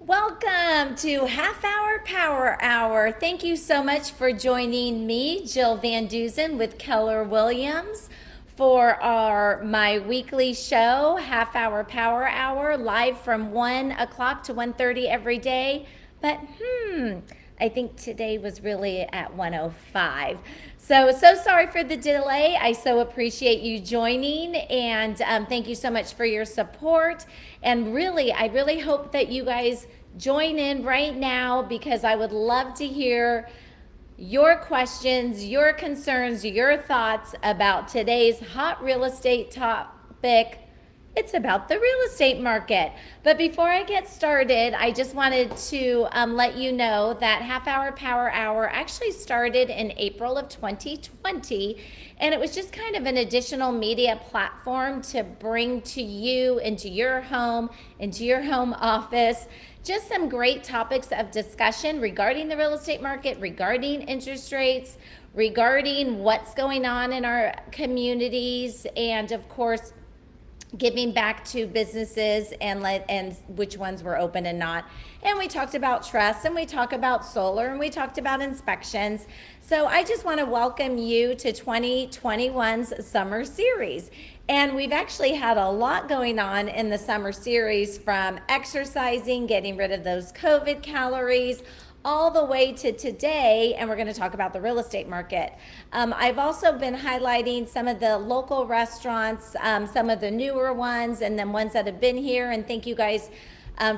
Welcome to Half Hour Power Hour. Thank you so much for joining me, Jill Van Duzen with Keller Williams, for my weekly show, Half Hour Power Hour, live from 1 o'clock to 1:30 every day. But I think today was really at 1:05. So sorry for the delay. I so appreciate you joining, and thank you so much for your support. And really, I really hope that you guys join in right now because I would love to hear your questions, your concerns, your thoughts about today's hot real estate topic. It's about the real estate market. But before I get started, I just wanted to let you know that Half Hour Power Hour actually started in April of 2020. And it was just kind of an additional media platform to bring to you, into your home office, just some great topics of discussion regarding the real estate market, regarding interest rates, regarding what's going on in our communities, and of course, giving back to businesses and which ones were open and not. And we talked about trust, and we talked about solar, and we talked about inspections. So I just want to welcome you to 2021's summer series. And we've actually had a lot going on in the summer series, from exercising, getting rid of those COVID calories, all the way to today, and we're going to talk about the real estate market. I've also been highlighting some of the local restaurants, some of the newer ones, and then ones that have been here. And thank you guys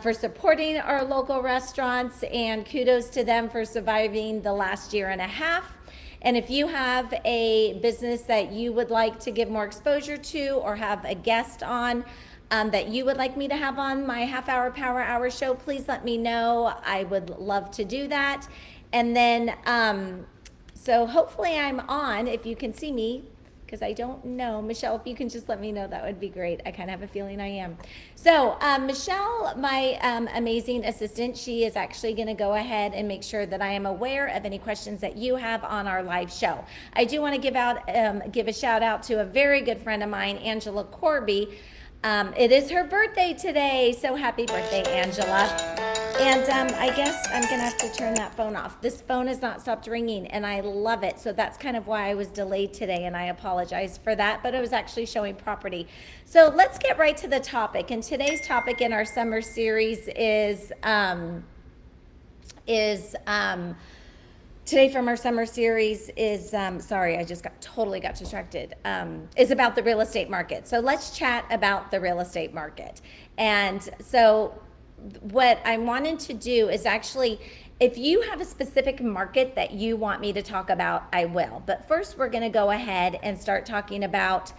for supporting our local restaurants, and kudos to them for surviving the last year and a half. And if you have a business that you would like to give more exposure to, or have a guest on that you would like me to have on my Half Hour Power Hour show, please let me know. I would love to do that. And then, so hopefully I'm on, if you can see me, because I don't know. Michelle, if you can just let me know, that would be great. I kind of have a feeling I am. So Michelle, my amazing assistant, she is actually going to go ahead and make sure that I am aware of any questions that you have on our live show. I do want to give a shout out to a very good friend of mine, Angela Corby. It is her birthday today, so happy birthday, Angela. And I guess I'm gonna have to turn that phone off. This phone has not stopped ringing, and I love it. So that's kind of why I was delayed today, and I apologize for that, but it was actually showing property. So let's get right to the topic. And today's topic in our summer series is today from our summer series is, sorry, I just totally got distracted, is about the real estate market. So let's chat about the real estate market. And so what I wanted to do is actually, if you have a specific market that you want me to talk about, I will. But first, we're going to go ahead and start talking about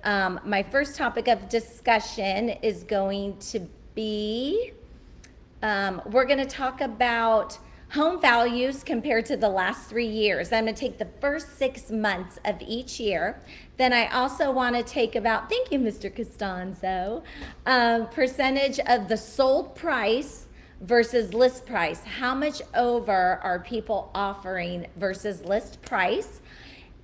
my first topic of discussion is going to be, we're going to talk about home values compared to the last 3 years. I'm going to take the first 6 months of each year. Then I also want to take about, thank you, Mr. Costanzo, percentage of the sold price versus list price. How much over are people offering versus list price?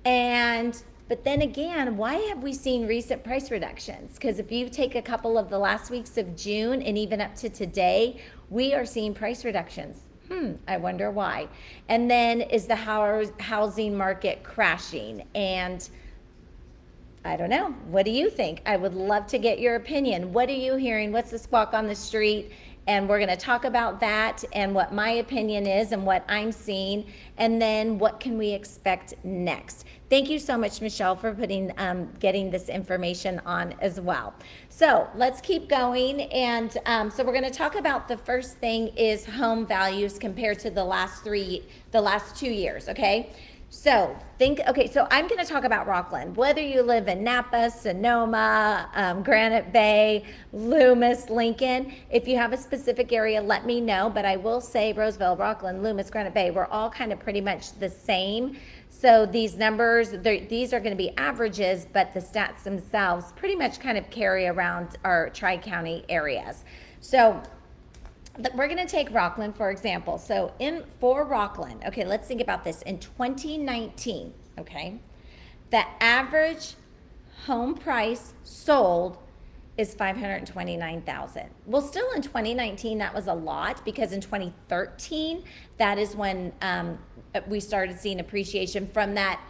But then again, why have we seen recent price reductions? Because if you take a couple of the last weeks of June and even up to today, we are seeing price reductions. I wonder why. And then, is the housing market crashing? And I don't know. What do you think? I would love to get your opinion. What are you hearing? What's the squawk on the street? And we're going to talk about that and what my opinion is and what I'm seeing. And then what can we expect next? Thank you so much, Michelle, for getting this information on as well. So let's keep going. And so we're going to talk about, the first thing is home values compared to the last 2 years, okay? So so I'm going to talk about Rockland. Whether you live in Napa, Sonoma, Granite Bay, Loomis, Lincoln, if you have a specific area, let me know. But I will say Roseville, Rockland, Loomis, Granite Bay, we're all kind of pretty much the same. So these numbers, these are going to be averages, but the stats themselves pretty much kind of carry around our Tri-County areas. So we're going to take Rockland, for example. So for Rockland, okay, let's think about this. In 2019, okay, the average home price sold is 529,000. Well, still in 2019, that was a lot, because in 2013, that is when we started seeing appreciation from that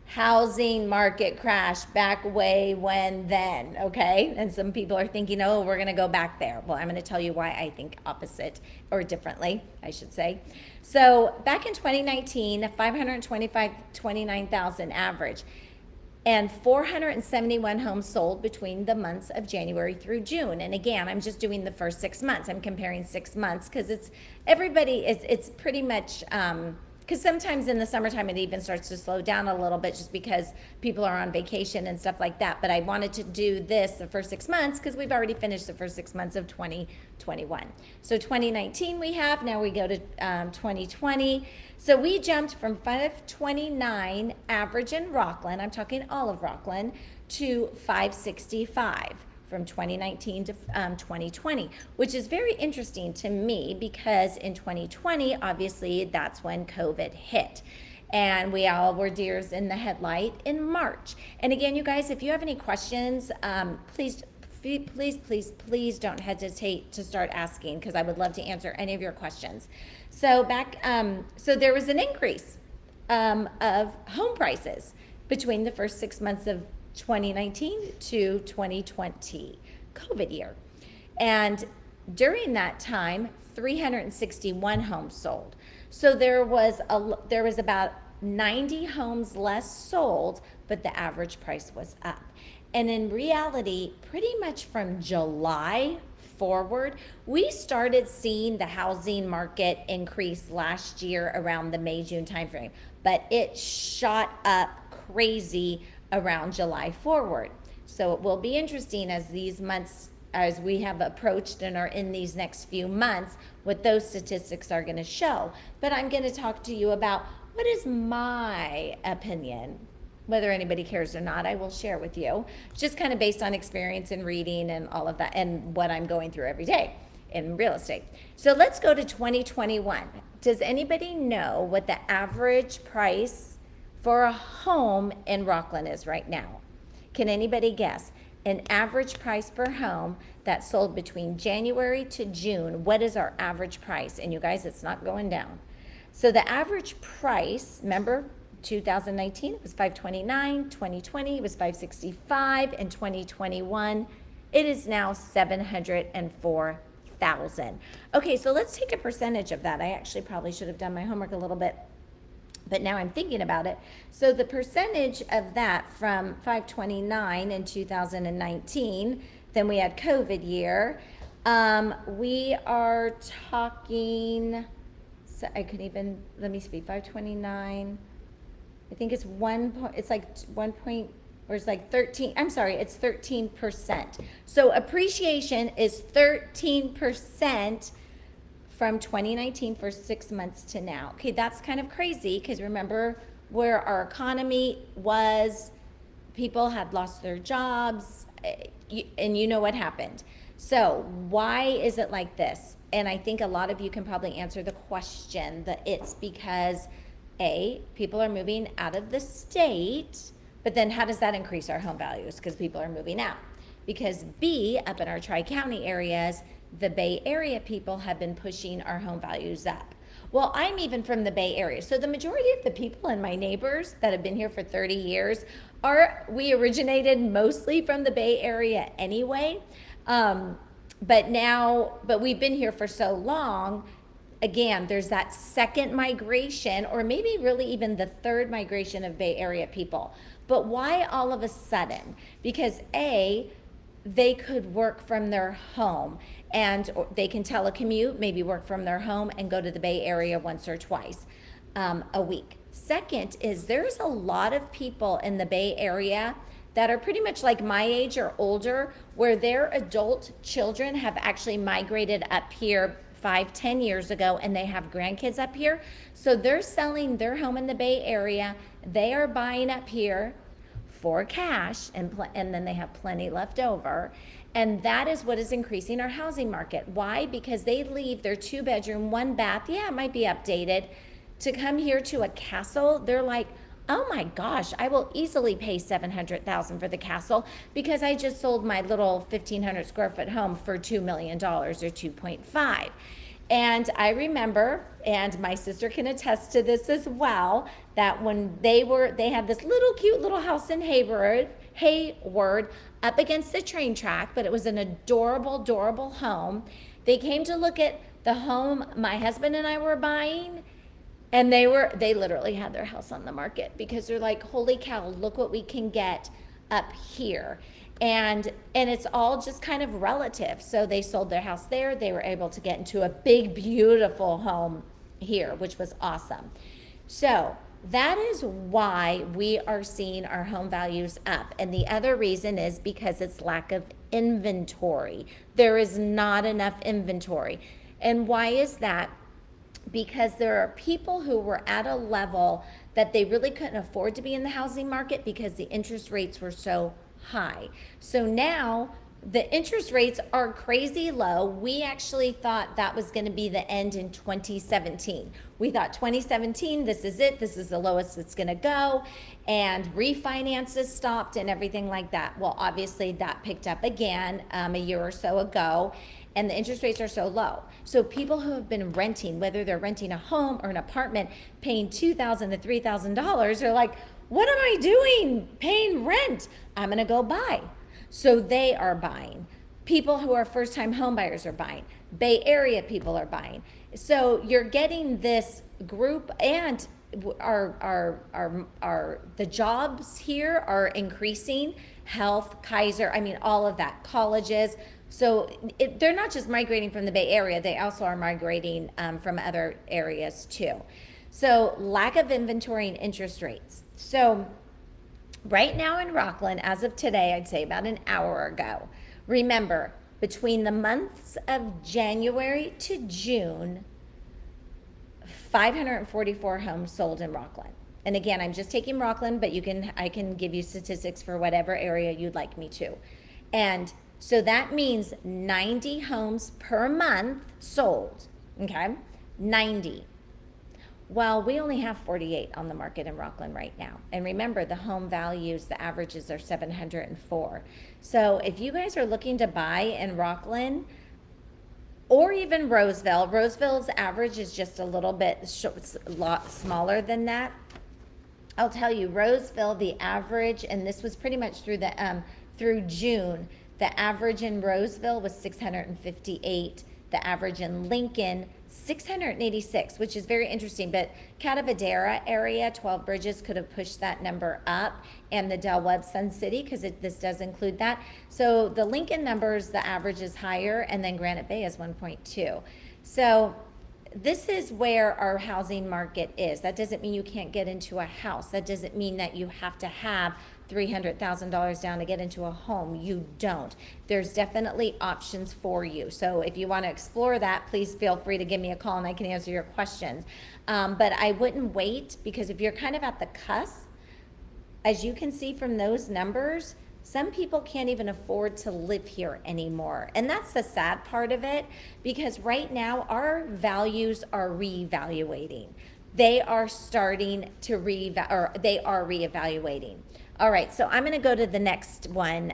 housing market crash back way when then, okay? And some people are thinking, oh, we're gonna go back there. Well, I'm gonna tell you why I think opposite, or differently, I should say. So back in 2019, 29,000 average, and 471 homes sold between the months of January through June. And again, I'm just doing the first 6 months. I'm comparing 6 months because it's pretty much, because sometimes in the summertime it even starts to slow down a little bit just because people are on vacation and stuff like that. But I wanted to do this the first 6 months because we've already finished the first 6 months of 2021. So 2019 we have, now we go to 2020. So we jumped from 529 average in Rockland, I'm talking all of Rockland, to 565 from 2019 to 2020, which is very interesting to me because in 2020, obviously, that's when COVID hit. And we all were deers in the headlight in March. And again, you guys, if you have any questions, please don't hesitate to start asking, because I would love to answer any of your questions. So so there was an increase of home prices between the first 6 months of 2019 to 2020, COVID year. And during that time, 361 homes sold. So there was about 90 homes less sold, but the average price was up. And in reality, pretty much from July forward, we started seeing the housing market increase last year around the May-June timeframe, but it shot up crazy around July forward. So it will be interesting as these months, as we have approached and are in these next few months, what those statistics are going to show. But I'm going to talk to you about what is my opinion. Whether anybody cares or not, I will share with you, just kind of based on experience and reading and all of that and what I'm going through every day in real estate. So let's go to 2021. Does anybody know what the average price for a home in Rockland is right now? Can anybody guess? An average price per home that sold between January to June. What is our average price? And you guys, it's not going down. So the average price, remember, 2019 it was 529, 2020 it was 565, and 2021 it is now 704,000. Okay, so let's take a percentage of that. I actually probably should have done my homework a little bit, but now I'm thinking about it. So the percentage of that from 529 in 2019, then we had COVID year. We are talking, so I could even, let me see, 529. I think it's it's like 1 point, or it's like 13, I'm sorry, it's 13%. So appreciation is 13% from 2019 for 6 months to now. Okay, that's kind of crazy because remember where our economy was, people had lost their jobs, and you know what happened. So why is it like this? And I think a lot of you can probably answer the question that it's because A, people are moving out of the state, but then how does that increase our home values? Because people are moving out. Because B, up in our Tri-County areas, the Bay Area people have been pushing our home values up. Well, I'm even from the Bay Area. So the majority of the people and my neighbors that have been here for 30 years we originated mostly from the Bay Area anyway. But we've been here for so long. Again, there's that second migration, or maybe really even the third migration of Bay Area people. But why all of a sudden? Because A, they could work from their home, and they can telecommute, maybe work from their home and go to the Bay Area once or twice a week. Second is there's a lot of people in the Bay Area that are pretty much like my age or older, where their adult children have actually migrated up here 5-10 years ago, and they have grandkids up here. So they're selling their home in the Bay Area. They are buying up here for cash, and then they have plenty left over. And that is what is increasing our housing market. Why? Because they leave their 2-bedroom, 1-bath, yeah, it might be updated, to come here to a castle. They're like, oh my gosh, I will easily pay 700,000 for the castle because I just sold my little 1,500 square foot home for $2 million or 2.5. And I remember, and my sister can attest to this as well, that when they had this little cute little house in Hayward up against the train track, but it was an adorable home. They came to look at the home my husband and I were buying, and they literally had their house on the market because they're like, holy cow, look what we can get up here. And it's all just kind of relative. So they sold their house there. They were able to get into a big, beautiful home here, which was awesome. So that is why we are seeing our home values up. And the other reason is because it's lack of inventory. There is not enough inventory. And why is that? Because there are people who were at a level that they really couldn't afford to be in the housing market because the interest rates were so high. So now the interest rates are crazy low. We actually thought that was going to be the end in 2017. We thought 2017, this is it. This is the lowest it's going to go. And refinances stopped and everything like that. Well, obviously that picked up again a year or so ago. And the interest rates are so low. So people who have been renting, whether they're renting a home or an apartment, paying $2,000 to $3,000, are like, what am I doing paying rent? I'm going to go buy. So they are buying. People who are first-time home buyers are buying. Bay Area people are buying. So you're getting this group, and the jobs here are increasing. Health, Kaiser, I mean, all of that, colleges. So they're not just migrating from the Bay Area, they also are migrating from other areas too. So lack of inventory and interest rates. So right now in Rocklin, as of today, I'd say about an hour ago, remember, between the months of January to June, 544 homes sold in Rocklin. And again, I'm just taking Rocklin, but I can give you statistics for whatever area you'd like me to. And so that means 90 homes per month sold, okay? 90. Well, we only have 48 on the market in Rocklin right now. And remember, the home values, the averages are 704. So if you guys are looking to buy in Rocklin or even Roseville's average is just a little bit lot smaller than that. I'll tell you, Roseville, the average, and this was pretty much through June, the average in Roseville was 658. The average in Lincoln, 686, which is very interesting. But Catavadera area, 12 Bridges, could have pushed that number up, and the Del Webb Sun City, because this does include that. So the Lincoln numbers, the average is higher, and then Granite Bay is 1.2. So this is where our housing market is. That doesn't mean you can't get into a house. That doesn't mean that you have to have $300,000 down to get into a home. You don't. There's definitely options for you. So if you want to explore that, please feel free to give me a call and I can answer your questions. But I wouldn't wait, because if you're kind of at the cusp, as you can see from those numbers, some people can't even afford to live here anymore. And that's the sad part of it, because right now our values are reevaluating. They are starting to they are reevaluating. All right, so I'm gonna go to the next one,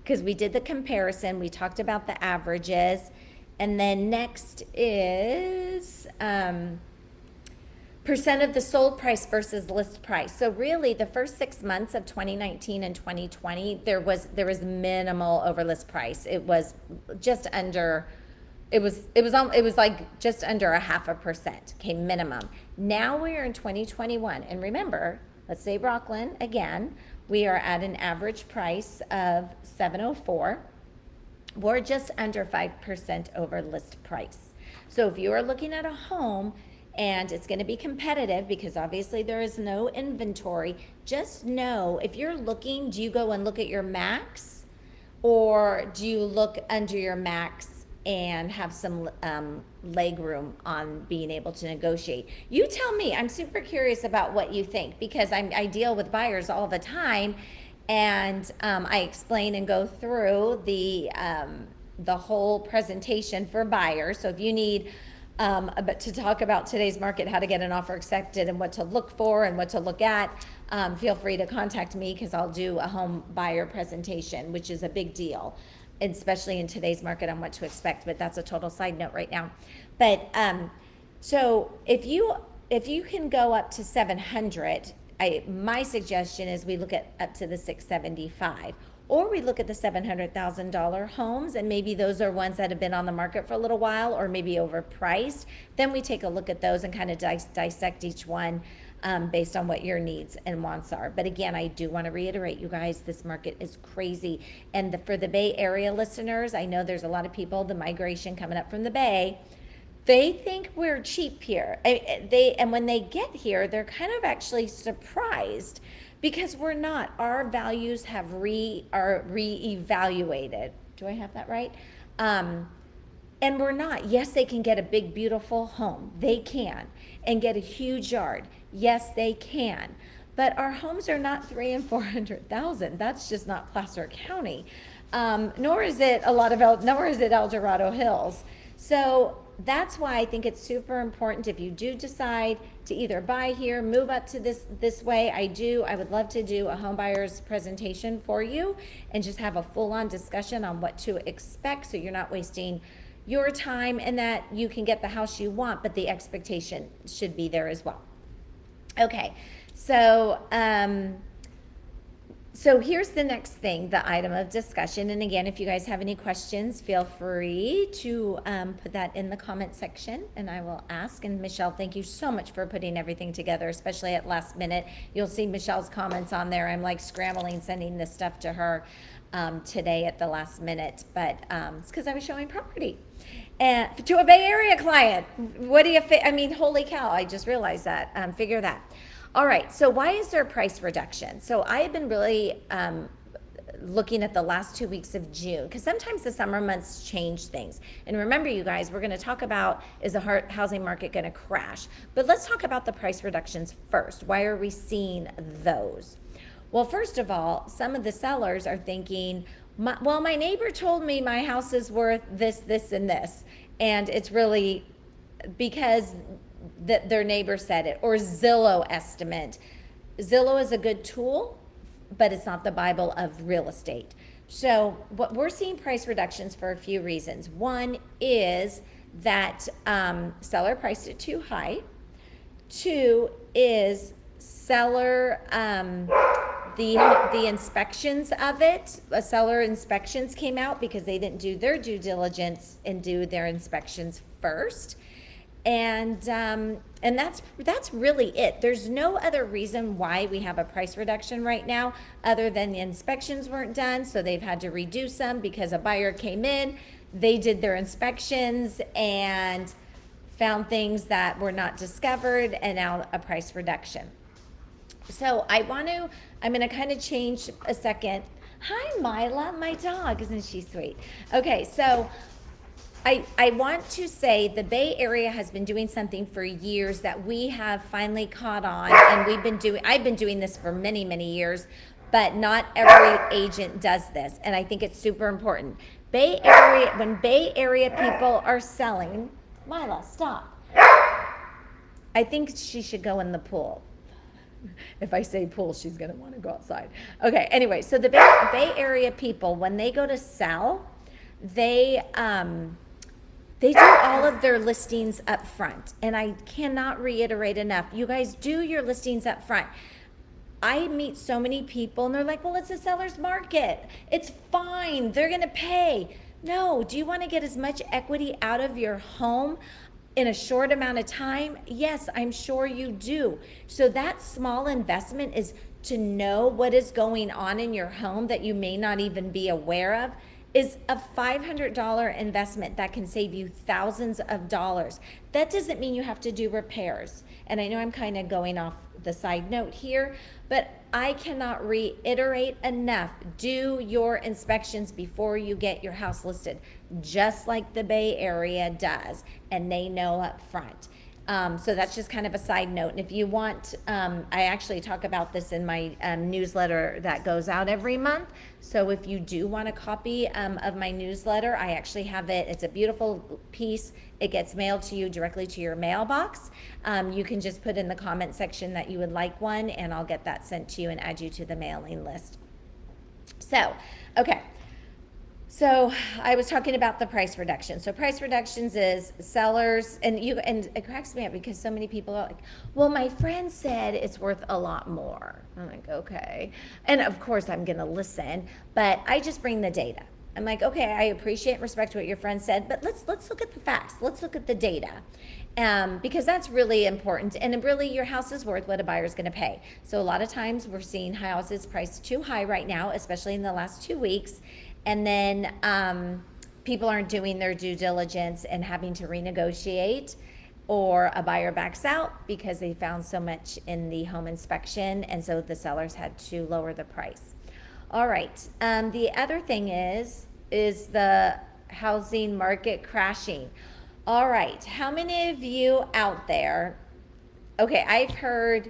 because we did the comparison, we talked about the averages, and then next is percent of the sold price versus list price. So really the first 6 months of 2019 and 2020, there was minimal over list price. It was just under, it was like just under 0.5%, okay, minimum. Now we're in 2021, and remember, let's say Rocklin again, we are at an average price of 704. We're just under 5% over list price. So if you are looking at a home and it's going to be competitive, because obviously there is no inventory, just know, if you're looking, do you go and look at your max, or do you look under your max and have some leg room on being able to negotiate? You tell me. I'm super curious about what you think, because I deal with buyers all the time, and I explain and go through the whole presentation for buyers. So if you need But to talk about today's market, how to get an offer accepted and what to look for and what to look at, feel free to contact me because I'll do a home buyer presentation, which is a big deal, especially in today's market on what to expect. But that's a total side note right now. But so if you can go up to 700, my suggestion is we look at up to the 675. Or we look at the $700,000 homes, and maybe those are ones that have been on the market for a little while or maybe overpriced. Then we take a look at those and kind of dissect each one based on what your needs and wants are. But again, I do want to reiterate, you guys, this market is crazy. And for the Bay Area listeners, I know there's a lot of people, the migration coming up from the Bay, they think we're cheap here. And when they get here, they're kind of actually surprised because we're not. Our values are reevaluated. Do I have that right? And we're not. Yes, they can get a big, beautiful home. They can. And get a huge yard. Yes, they can. But our homes are not 300,000 and 400,000. That's just not Placer County. Nor is it El Dorado Hills. So that's why I think it's super important if you do decide to either buy here, move up to this way. I would love to do a home buyer's presentation for you and just have a full-on discussion on what to expect so you're not wasting your time and that you can get the house you want, but the expectation should be there as well. Okay, so so here's the next thing, the item of discussion. And again, if you guys have any questions, feel free to put that in the comment section and I will ask. And Michelle, thank you so much for putting everything together, especially at last minute. You'll see Michelle's comments on there. I'm like scrambling, sending this stuff to her today at the last minute, but it's because I was showing property. And to a Bay Area client, what do you I mean, holy cow, I just realized that. Figure that. All right, so why is there a price reduction? So I have been really looking at the last 2 weeks of June, because sometimes the summer months change things. And remember, you guys, we're going to talk about, is the housing market going to crash? But let's talk about the price reductions first. Why are we seeing those? Well, first of all, some of the sellers are thinking, well, my neighbor told me my house is worth this, this, and this. And it's really because that their neighbor said it, or Zillow estimate. Zillow is a good tool, but it's not the Bible of real estate. So what we're seeing price reductions for a few reasons. One is that seller priced it too high. Two is seller the inspections of it. Seller inspections came out because they didn't do their due diligence and do their inspections first. And that's really it. There's no other reason why we have a price reduction right now other than the inspections weren't done, so they've had to reduce them because a buyer came in, they did their inspections and found things that were not discovered, and now a price reduction. So I'm gonna kind of change a second. Hi, Mila, my dog, isn't she sweet? Okay, so I want to say the Bay Area has been doing something for years that we have finally caught on, and I've been doing this for many, many years, but not every agent does this, and I think it's super important. When Bay Area people are selling, Mila, stop. I think she should go in the pool. If I say pool, she's gonna wanna go outside. Okay, anyway, so the Bay Area people, when they go to sell, they do all of their listings up front. And I cannot reiterate enough. You guys do your listings up front. I meet so many people and they're like, well, it's a seller's market. It's fine. They're going to pay. No. Do you want to get as much equity out of your home in a short amount of time? Yes, I'm sure you do. So that small investment is to know what is going on in your home that you may not even be aware of. Is a $500 investment that can save you thousands of dollars. That doesn't mean you have to do repairs. And I know I'm kind of going off the side note here, but I cannot reiterate enough. Do your inspections before you get your house listed, just like the Bay Area does, and they know up front. So that's just kind of a side note. And if you want, I actually talk about this in my newsletter that goes out every month. So if you do want a copy of my newsletter, I actually have it. It's a beautiful piece. It gets mailed to you directly to your mailbox. You can just put in the comment section that you would like one, and I'll get that sent to you and add you to the mailing list. So, okay. So I was talking about the price reduction. So price reductions is sellers, and it cracks me up because so many people are like, well, my friend said it's worth a lot more. I'm like, okay. And of course I'm going to listen, but I just bring the data. I'm like, okay, I appreciate and respect what your friend said, but let's look at the facts. Let's look at the data. Because that's really important. And really, your house is worth what a buyer is going to pay. So a lot of times we're seeing houses priced too high right now, especially in the last 2 weeks. And then people aren't doing their due diligence and having to renegotiate, or a buyer backs out because they found so much in the home inspection, and so the sellers had to lower the price. All right. The other thing is the housing market crashing. All right. How many of you out there? Okay, I've heard,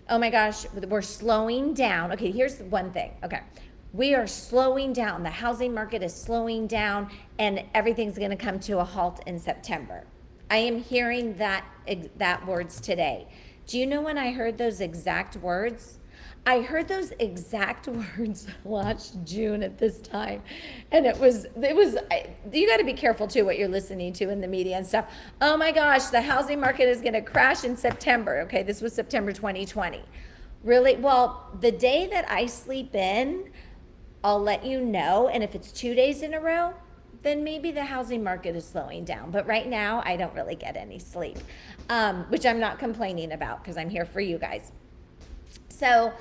oh my gosh, we're slowing down. Okay, here's one thing. Okay. We are slowing down. The housing market is slowing down, and everything's going to come to a halt in September. I am hearing that words today. Do you know when I heard those exact words? I heard those exact words last June at this time. And it was you got to be careful too what you're listening to in the media and stuff. Oh my gosh, the housing market is going to crash in September. Okay, this was September 2020. Really? Well, the day that I sleep in, I'll let you know. And if it's 2 days in a row, then maybe the housing market is slowing down. But right now, I don't really get any sleep, which I'm not complaining about because I'm here for you guys. So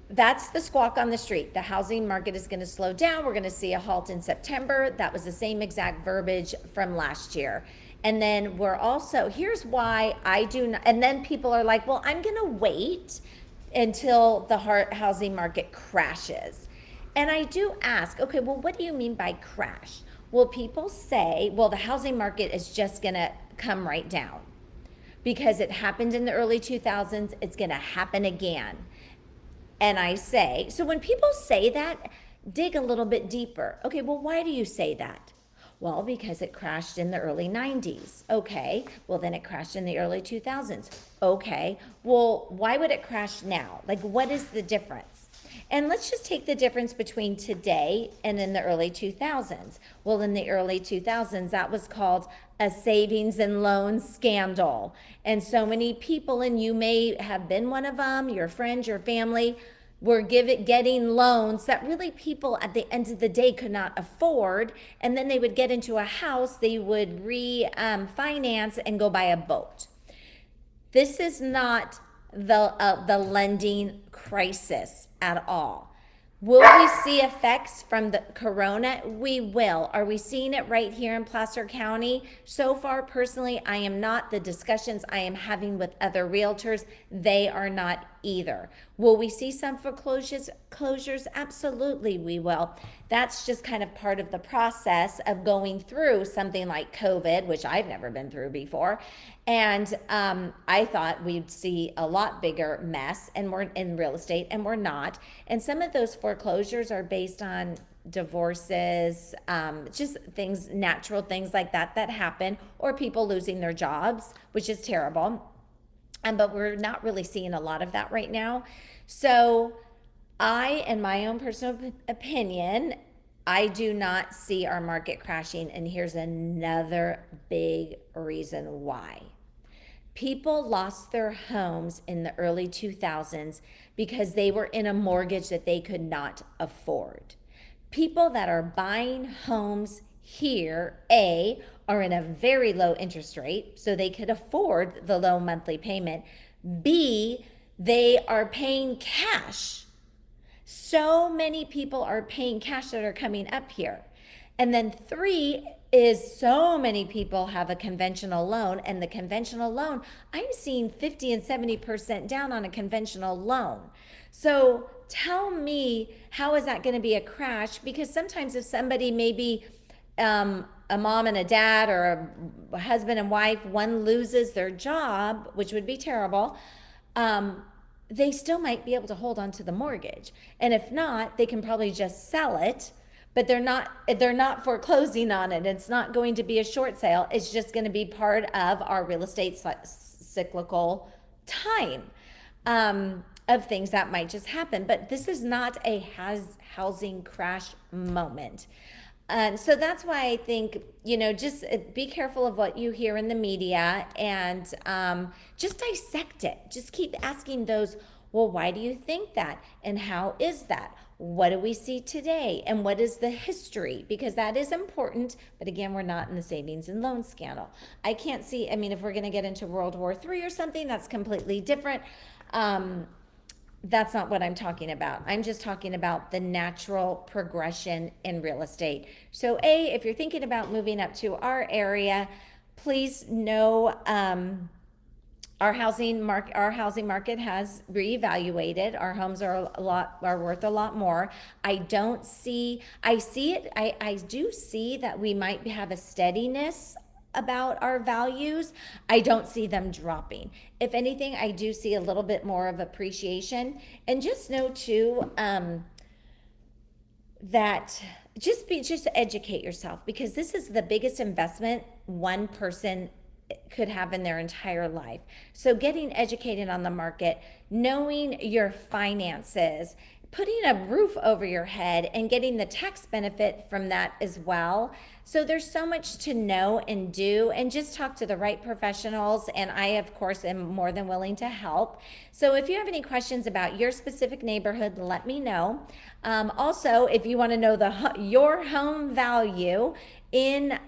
that's the squawk on the street. The housing market is going to slow down. We're going to see a halt in September. That was the same exact verbiage from last year. And then we're also, here's why I do not, and then people are like, well, I'm going to wait until the housing market crashes. And I do ask, okay, well, what do you mean by crash? Well, people say, well, the housing market is just going to come right down because it happened in the early 2000s. It's going to happen again. And I say, so when people say that, dig a little bit deeper. Okay, well, why do you say that? Well, because it crashed in the early 90s. Okay, well, then it crashed in the early 2000s. Okay, well, why would it crash now? Like, what is the difference? And let's just take the difference between today and in the early 2000s. Well, in the early 2000s, that was called a savings and loan scandal. And so many people, and you may have been one of them, your friends, your family, were getting loans that really people at the end of the day could not afford. And then they would get into a house, they would refinance and go buy a boat. This is not the lending crisis at all. Will we see effects from the corona? We will. Are we seeing it right here in Placer County? So far, personally, I am not. The discussions I am having with other realtors, they are not either. Will we see some foreclosures? Absolutely, we will. That's just kind of part of the process of going through something like COVID, which I've never been through before. And I thought we'd see a lot bigger mess and more in real estate, and we're not. And some of those foreclosures are based on divorces, just things, natural things like that happen, or people losing their jobs, which is terrible. But we're not really seeing a lot of that right now. So I, in my own personal opinion, I do not see our market crashing. And here's another big reason why. People lost their homes in the early 2000s because they were in a mortgage that they could not afford. People that are buying homes here, A, are in a very low interest rate, so they could afford the low monthly payment. B, they are paying cash. So many people are paying cash that are coming up here. And then 3 is so many people have a conventional loan, and the conventional loan, I'm seeing 50 and 70% down on a conventional loan. So tell me, how is that going to be a crash? Because sometimes if somebody maybe a mom and a dad or a husband and wife, one loses their job, which would be terrible, they still might be able to hold on to the mortgage. And if not, they can probably just sell it, but they're not foreclosing on it. It's not going to be a short sale. It's just going to be part of our real estate cyclical time of things that might just happen. But this is not a housing crash moment. So that's why I think, just be careful of what you hear in the media, and just dissect it. Just keep asking those, well, why do you think that? And how is that? What do we see today? And what is the history? Because that is important. But again, we're not in the savings and loan scandal. I can't see, if we're going to get into World War III or something, that's completely different. That's not what I'm talking about. I'm just talking about the natural progression in real estate. So if you're thinking about moving up to our area, please know our housing market has reevaluated. Our homes are worth a lot more. I do see that we might have a steadiness about our values. I don't see them dropping. If anything, I do see a little bit more of appreciation. And just know too, that just educate yourself, because this is the biggest investment one person could have in their entire life. So getting educated on the market, knowing your finances, putting a roof over your head, and getting the tax benefit from that as well. So there's so much to know and do, and just talk to the right professionals. And I, of course, am more than willing to help. So if you have any questions about your specific neighborhood, let me know. Also, if you want to know your home value in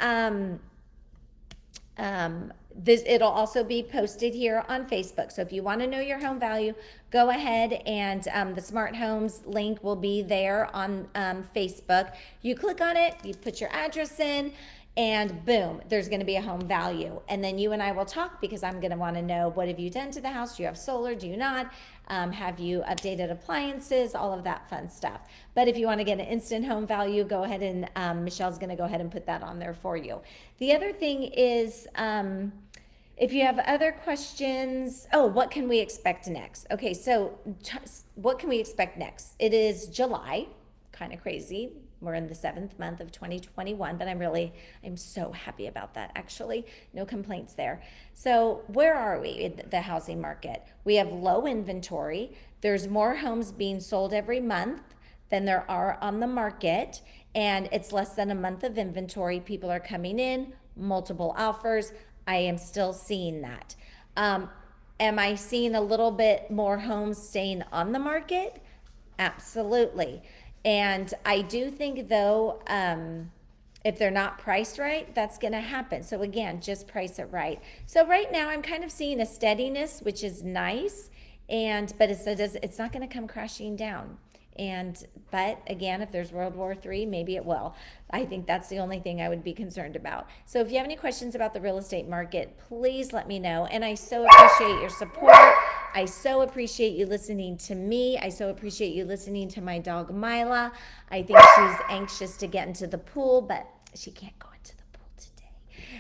it'll also be posted here on Facebook. So if you want to know your home value, go ahead, and the Smart Homes link will be there on Facebook. You click on it, you put your address in, and boom, there's going to be a home value. And then you and I will talk, because I'm going to want to know, what have you done to the house? Do you have solar? Do you not? Have you updated appliances? All of that fun stuff. But if you want to get an instant home value, go ahead, and Michelle's going to go ahead and put that on there for you. The other thing is, if you have other questions, what can we expect next? Okay, so what can we expect next? It is July, kind of crazy. We're in the 7th month of 2021, but I'm so happy about that, actually. No complaints there. So where are we in the housing market? We have low inventory. There's more homes being sold every month than there are on the market, and it's less than a month of inventory. People are coming in, multiple offers. I am still seeing that. Am I seeing a little bit more homes staying on the market? Absolutely. And I do think, though, if they're not priced right, that's going to happen. So again, just price it right. So right now I'm kind of seeing a steadiness, which is nice, but it's not going to come crashing down. But again, if there's World War III, maybe it will. I think that's the only thing I would be concerned about. So if you have any questions about the real estate market, please let me know. And I so appreciate your support. I so appreciate you listening to me. I so appreciate you listening to my dog, Mila. I think she's anxious to get into the pool, but she can't go into the pool today.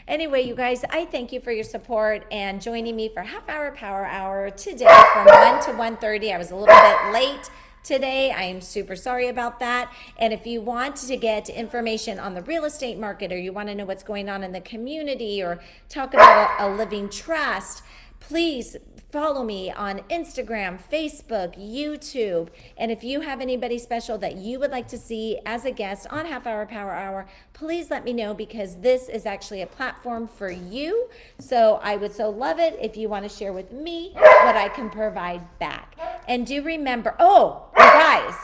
Anyway, you guys, I thank you for your support and joining me for Half Hour Power Hour today from 1 to 1:30. I was a little bit late today. I am super sorry about that. And if you want to get information on the real estate market, or you want to know what's going on in the community, or talk about a living trust, please follow me on Instagram, Facebook, YouTube. And if you have anybody special that you would like to see as a guest on Half Hour Power Hour, please let me know, because this is actually a platform for you. So I would so love it if you want to share with me what I can provide back. And do remember, you guys,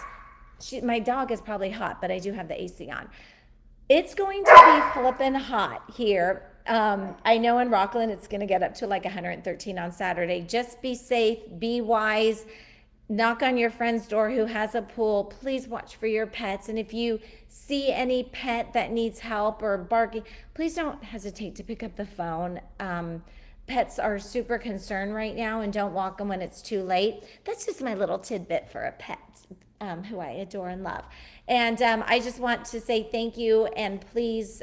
my dog is probably hot, but I do have the AC on. It's going to be flipping hot here. I know in Rockland it's going to get up to like 113 on Saturday. Just be safe, be wise, knock on your friend's door who has a pool. Please watch for your pets. And if you see any pet that needs help or barking, please don't hesitate to pick up the phone. Pets are super concerned right now, and don't walk them when it's too late. That's just my little tidbit for a pet. who I adore and love. And I just want to say thank you, and please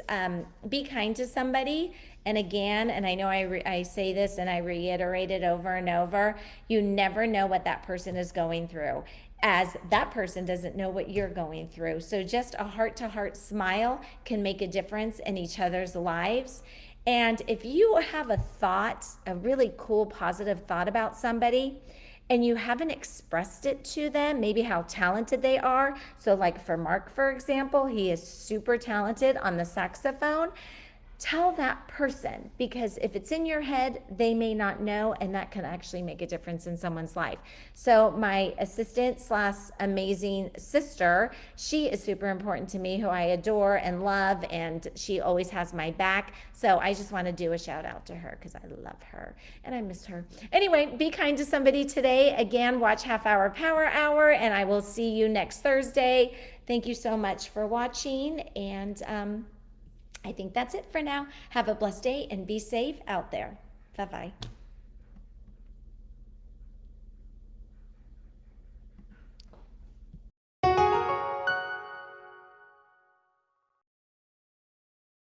be kind to somebody. And again, and I know I say this and I reiterate it over and over, you never know what that person is going through, as that person doesn't know what you're going through. So just a heart-to-heart smile can make a difference in each other's lives. And if you have a thought, a really cool, positive thought about somebody, and you haven't expressed it to them, maybe how talented they are. So like for Mark, for example, he is super talented on the saxophone. Tell that person, because if it's in your head, they may not know, and that can actually make a difference in someone's life. So my assistant / amazing sister, she is super important to me, who I adore and love, and she always has my back. So I just want to do a shout out to her because I love her and I miss her. Anyway, be kind to somebody today. Again, watch Half Hour Power Hour, and I will see you next Thursday. Thank you so much for watching, and I think that's it for now. Have a blessed day and be safe out there. Bye-bye.